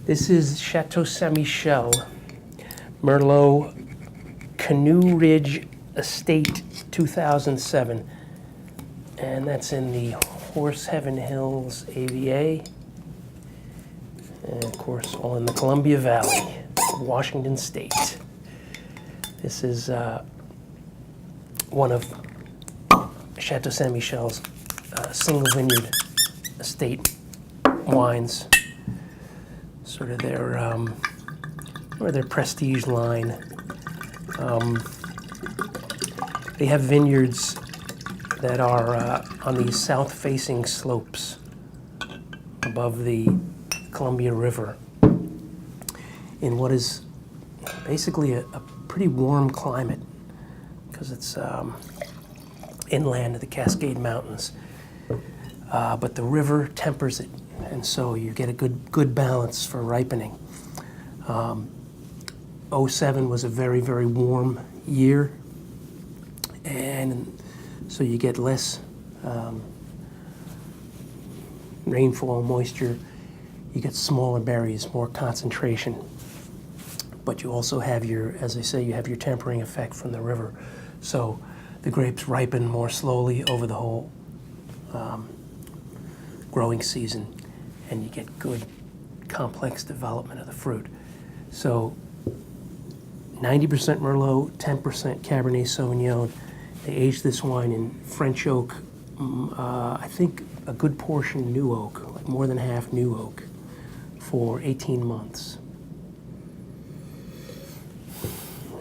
This is Chateau Saint-Michel, Merlot, Canoe Ridge Estate 2007. And that's in the Horse Heaven Hills AVA. And of course, all in the Columbia Valley, Washington State. This is one of Chateau Saint-Michel's single vineyard estate wines. Sort of their prestige line. They have vineyards that are on these south-facing slopes above the Columbia River in what is basically a pretty warm climate because it's inland of the Cascade Mountains. But the river tempers it, and so you get a good balance for ripening. '07 was a very, very warm year, and so you get less rainfall, moisture. You get smaller berries, more concentration. But you also have your, as I say, you have your tempering effect from the river. So the grapes ripen more slowly over the whole growing season, and you get good complex development of the fruit. So 90% Merlot, 10% Cabernet Sauvignon. They aged this wine in French oak, I think a good portion new oak, like more than half new oak, for 18 months.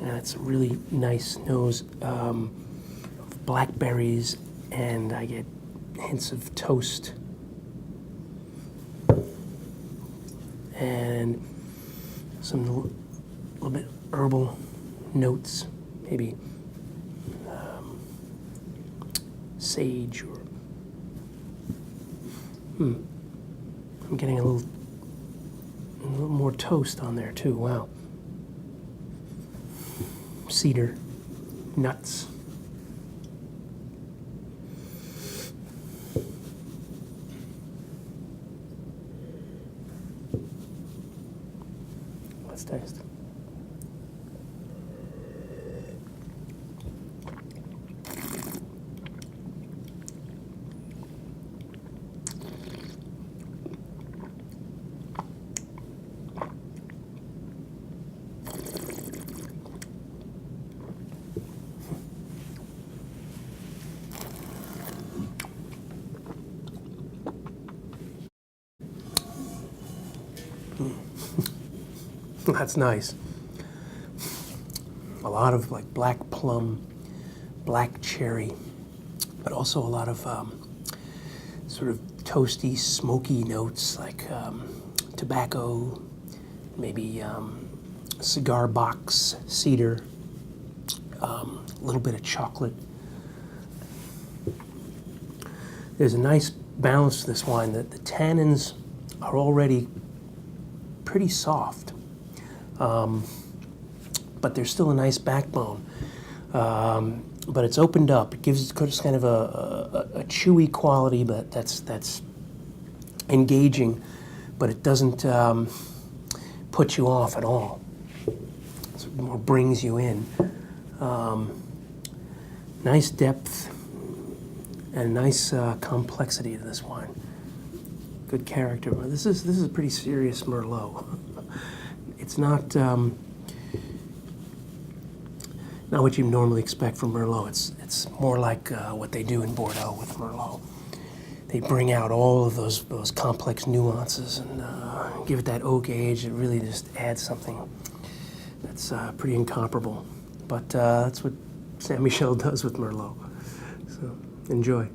And it's a really nice nose of blackberries, and I get hints of toast and some little bit herbal notes, maybe sage or I'm getting a little more toast on there too. Wow. Cedar, nuts. Let's taste. That's nice. A lot of like black plum, black cherry, but also a lot of sort of toasty, smoky notes like tobacco, maybe cigar box, cedar, a little bit of chocolate. There's a nice balance to this wine. That the tannins are already pretty soft, but there's still a nice backbone. But it's opened up. It gives just kind of a chewy quality, but that's engaging, but it doesn't put you off at all. It more brings you in. Nice depth and nice complexity to this wine. Good character. This is a pretty serious Merlot. It's not what you normally expect from Merlot. It's more like what they do in Bordeaux with Merlot. They bring out all of those complex nuances and give it that oak age. It really just adds something that's pretty incomparable. But that's what Saint-Michel does with Merlot. So enjoy.